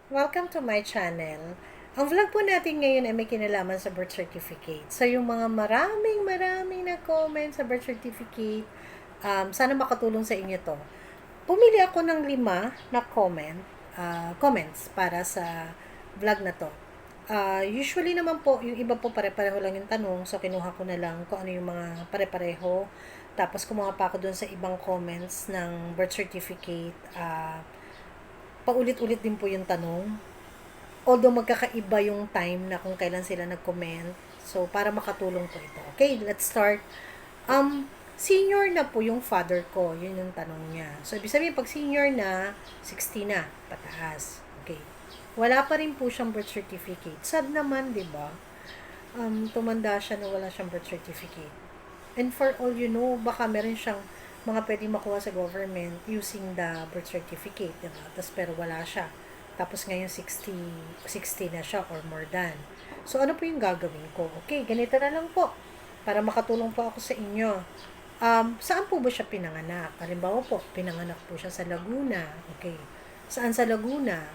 Welcome to my channel. Ang vlog po natin ngayon ay may kinalaman sa birth certificate. So, yung mga maraming na comment sa birth certificate, sana makatulong sa inyo to. Pumili ako ng 5 na comments para sa vlog na to. Usually naman po, yung iba po pare-pareho lang yung tanong, so kinuha ko na lang kung ano yung mga pare-pareho. Tapos kumuha pa ako dun sa ibang comments ng birth certificate. Paulit-ulit din po yung tanong. Although magkakaiba yung time na kung kailan sila nag-comment. So, para makatulong po ito. Okay, let's start. Senior na po yung father ko. Yun yung tanong niya. So, ibig sabihin, pag senior na, 60 na, pataas. Okay. Wala pa rin po siyang birth certificate. Sad naman, di ba? Tumanda siya na wala siyang birth certificate. And for all you know, baka meron siyang mga pwedeng makuha sa government using the birth certificate, diba? Tapos pero wala siya. Tapos ngayon 60 na siya or more than. So ano po yung gagawin ko? Okay, ganito na lang po. Para makatulong po ako sa inyo. Saan po ba siya pinanganak? Halimbawa po, pinanganak po siya sa Laguna. Okay. Saan sa Laguna?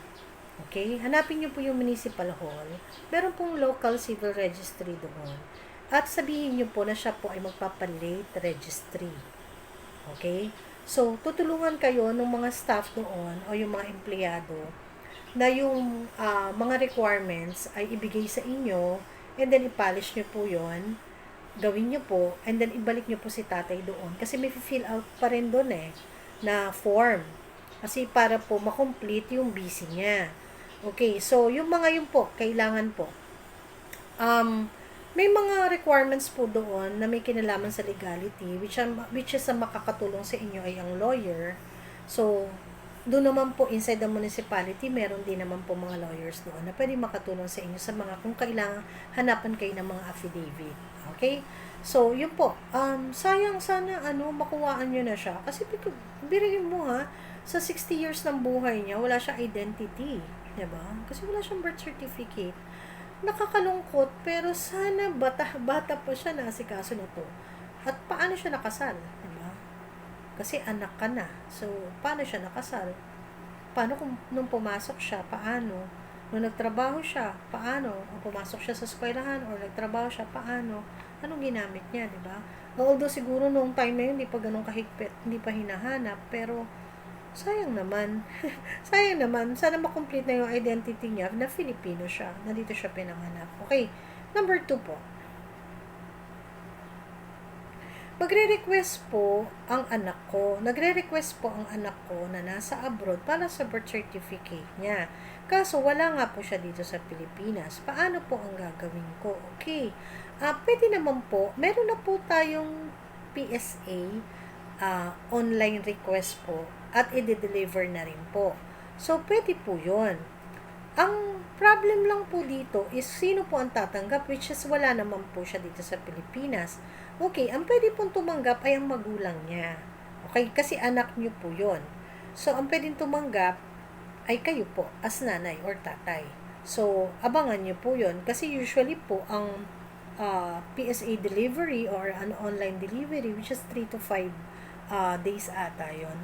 Okay, hanapin niyo po yung municipal hall. Meron pong local civil registry doon. At sabihin niyo po na siya po ay magpapa-late registry. Okay? So, tutulungan kayo ng mga staff doon o yung mga empleyado na yung mga requirements ay ibigay sa inyo and then i-polish nyo po yon, gawin nyo po, and then ibalik nyo po si tatay doon. Kasi may fill out pa rin doon na form. Kasi para po makomplete yung BC niya. Okay, so yung mga yun po, kailangan po. May mga requirements po doon na may kinalaman sa legality which is ang makakatulong sa inyo ay ang lawyer. So, doon naman po inside the municipality, meron din naman po mga lawyers doon na pwede makatulong sa inyo sa mga kung kailangan hanapan kayo ng mga affidavit. Okay? So, yun po. Sayang sana makuhaan nyo na siya. Kasi birihin mo sa 60 years ng buhay niya, wala siyang identity. Diba? Kasi wala siyang birth certificate. Nakakalungkot, pero sana bata pa siya na asikaso na to. At paano siya nakasal? Diba? Kasi anak ka na. So, paano siya nakasal? Paano kung nung pumasok siya? Paano? Nung nagtrabaho siya? Paano? O pumasok siya sa eskwelahan or nagtrabaho siya? Paano? Anong ginamit niya, di ba? Although siguro nung time na yun, hindi pa ganun kahigpit, hindi pa hinahanap, pero sayang naman. Sayang naman. Sana makomplete na yung identity niya na Filipino siya. Na dito siya pinanganak. Okay. Number 2 po. Magre-request po ang anak ko. Nagre-request po ang anak ko na nasa abroad para sa birth certificate niya. Kaso wala nga po siya dito sa Pilipinas. Paano po ang gagawin ko? Okay. Pwede naman po. Meron na po tayong PSA online request po at i-deliver na rin po. So, pwede po yun. Ang problem lang po dito is sino po ang tatanggap, which is wala naman po siya dito sa Pilipinas. Okay, ang pwede pong tumanggap ay ang magulang niya. Okay, kasi anak niyo po yon. So, ang pwedeng tumanggap ay kayo po as nanay or tatay. So, abangan niyo po yon. Kasi usually po ang PSA delivery or an online delivery, which is 3 to 5 days ata yun.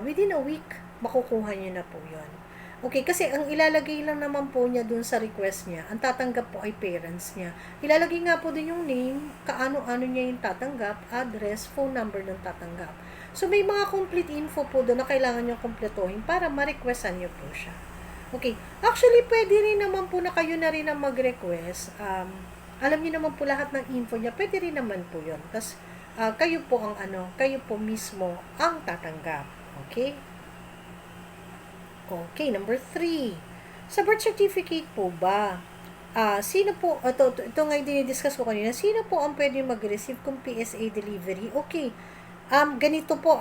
Within a week, makukuha niyo na po yun. Okay, kasi ang ilalagay lang naman po niya dun sa request niya, ang tatanggap po ay parents niya. Ilalagay nga po din yung name, kaano-ano niya yung tatanggap, address, phone number ng tatanggap. So, may mga complete info po doon na kailangan niyo kumpletuhin para ma-requestan niyo po siya. Okay, actually, pwede rin naman po na kayo na rin ang mag-request. Alam niyo naman po lahat ng info niya, pwede rin naman po yun. Tapos, kayo po ang kayo po mismo ang tatanggap. Okay? Okay, number 3. Sa birth certificate po ba, sino po, ito nga yung dinidiscuss ko kanina, sino po ang pwede mag-receive kung PSA delivery? Okay, ganito po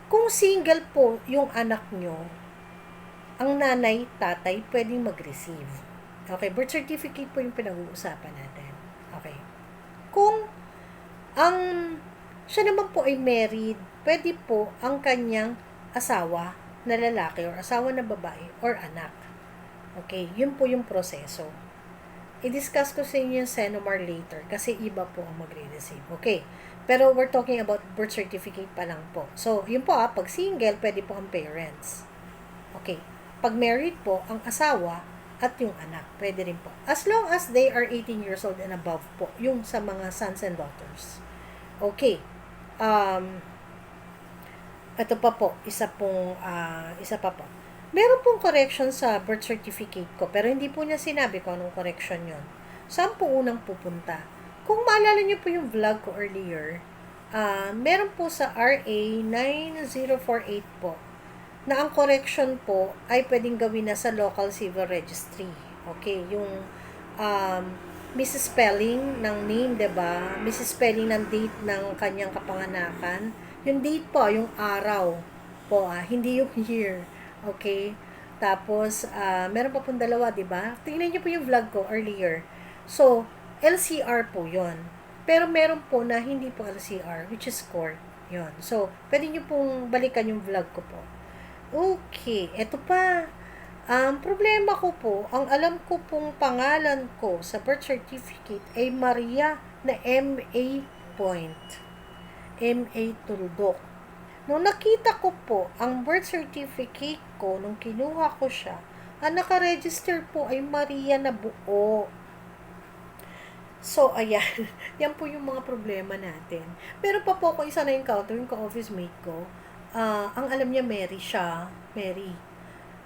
kung single po yung anak nyo, ang nanay, tatay, pwedeng mag-receive. Okay, birth certificate po yung pinag-uusapan natin. Okay. Kung ang siya naman po ay married, pwede po ang kanyang asawa na lalaki or asawa na babae or anak. Okay, yun po yung proseso. I-discuss ko sa inyo yung Senomar later kasi iba po ang magre-receive. Okay, pero we're talking about birth certificate pa lang po. So, yun po pag single, pwede po ang parents. Okay, pag married po, ang asawa at yung anak. Pwede rin po. As long as they are 18 years old and above po, yung sa mga sons and daughters. Okay. Ito pa po, isa pa po. Meron pong correction sa birth certificate ko, pero hindi po niya sinabi kung anong correction yon. Saan po unang pupunta? Kung maalala niyo po yung vlog ko earlier, meron po sa RA 9048 po, na ang correction po ay pwedeng gawin na sa local civil registry. Okay, yung misspelling ng name, 'di ba? Misspelling ng date ng kanyang kapanganakan. Yung date po, yung araw po, hindi yung year. Okay? Tapos, meron pa pong dalawa, 'di ba? Tingnan niyo po yung vlog ko earlier. So, LCR po 'yon. Pero meron po na hindi po LCR, which is court. 'Yon. So, pwede niyo pong balikan yung vlog ko po. Okay, eto pa. Ang problema ko po, ang alam ko pong pangalan ko sa birth certificate ay Maria na M.A. Point. M.A. Tuldok. Nung nakita ko po ang birth certificate ko, nung kinuha ko siya, ang nakaregister po ay Maria na buo. So, ayan. Yan po yung mga problema natin. Pero pa po ako isa na-encounter yung ka-office mate ko. Ang alam niya Mary siya. Mary.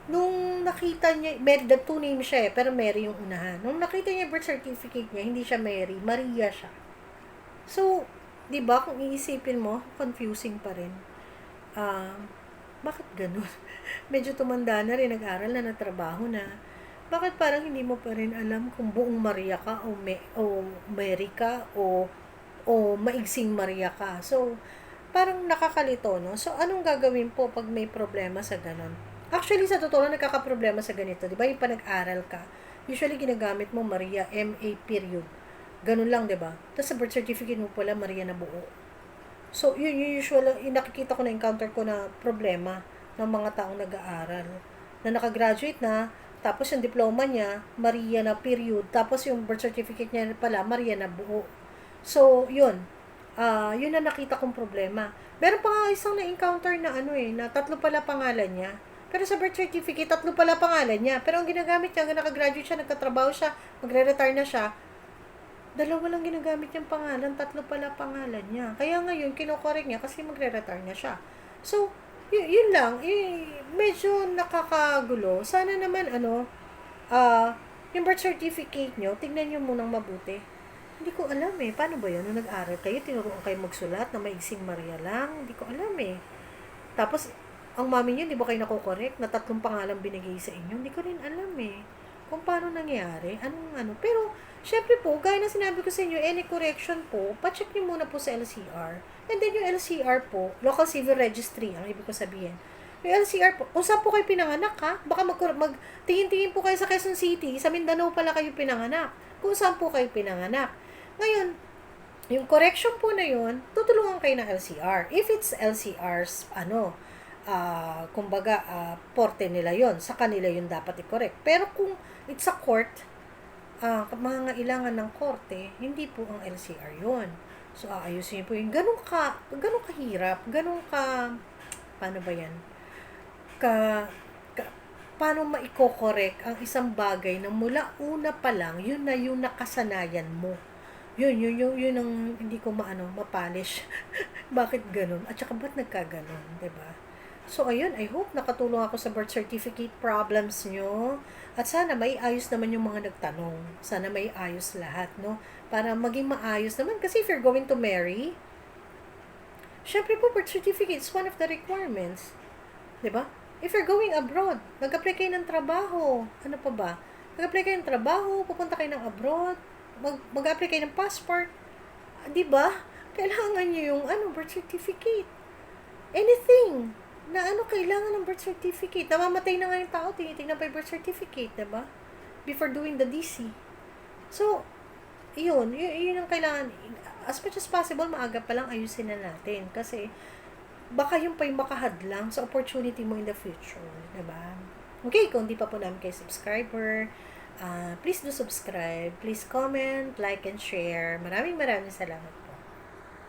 Nung nakita niya, Mary, the two name siya pero Mary yung unahan. Nung nakita niya birth certificate niya, hindi siya Mary, Maria siya. So, di ba, kung iisipin mo, confusing pa rin. Bakit ganun? Medyo tumanda na rin, nag-aral na, nagtrabaho na. Bakit parang hindi mo pa rin alam kung buong Maria ka o Mary ka o maigsing Maria ka. So, parang nakakalito, no? So, anong gagawin po pag may problema sa ganon? Actually, sa totoo lang, nagkakaproblema sa ganito. Di ba, yung nag-aral ka, usually ginagamit mo Maria, M.A. period. Ganun lang, di ba? Tapos sa birth certificate mo pala, Maria na buo. So, yun yung usual, nakikita ko na encounter ko na problema ng mga taong nag-aaral. Na nakagraduate na, tapos yung diploma niya, Maria na period. Tapos yung birth certificate niya pala, Maria na buo. So, yun. Yun na nakita kong problema. Meron pa nga isang na-encounter na na 3 pala pangalan niya. Pero sa birth certificate, 3 pala pangalan niya. Pero ang ginagamit niya, hanggang nakagraduate siya, nagkatrabaho siya, magre-retire na siya, 2 lang ginagamit niyang pangalan, 3 pala pangalan niya. Kaya ngayon, kinokorek niya kasi magre-retire na siya. So, yun lang. Medyo nakakagulo. Sana naman, yung birth certificate niyo, tignan niyo munang mabuti. Hindi ko alam Paano ba yun? Nung nag-aral kayo, tinuruan kayo magsulat na maigsing Maria lang. Hindi ko alam Tapos, ang mami niyo, di ba kayo nakokorek na 3 pangalan binigay sa inyo? Hindi ko rin alam kung paano nangyari. Pero, syempre po, gaya na sinabi ko sa inyo, any correction po, pacheck niyo muna po sa LCR. And then yung LCR po, Local Civil Registry, ang ibig ko sabihin. Yung LCR po, kung saan po kayo pinanganak baka tingin-tingin po kayo sa Quezon City, sa Mindanao pala kayo pinanganak. Kung saan po kayo pinanganak. Ngayon, yung correction po na yun, tutulungan kayo ng LCR. If it's LCR's, kumbaga, porte nila yon, sa kanila yun dapat i-correct. Pero kung it's a court, mga ilangan ng korte, hindi po ang LCR yun. So, aayusin po yung ganun kahirap, paano ba yan? Paano maiko-correct ang isang bagay na mula una pa lang, yun na yung nakasanayan mo. Yun ang hindi ko mapolish. Bakit ganun? At saka ba't nagkaganon, 'di ba? So, ayun, I hope nakatulong ako sa birth certificate problems nyo. At sana may ayos naman yung mga nagtanong. Sana may ayos lahat, no? Para maging maayos naman. Kasi if you're going to marry, syempre po, birth certificate is one of the requirements. 'Di ba? If you're going abroad, nag-apply kayo ng trabaho. Ano pa ba? Nag-apply kayo ng trabaho, pupunta kayo ng abroad, mag-apply kayo ng passport. 'Di ba? Kailangan niyo yung birth certificate. Anything na kailangan ng birth certificate. Namamatay na nga yung tao, tinitingnan pa yung birth certificate, 'di ba? Before doing the DC. So, yun ang kailangan. As much as possible, maaga pa lang ayusin na natin. Kasi, baka yung pa yung makahadlang sa opportunity mo in the future, diba? Okay, kung di pa po namin kayo subscriber, please do subscribe, please comment, like, and share. Maraming salamat.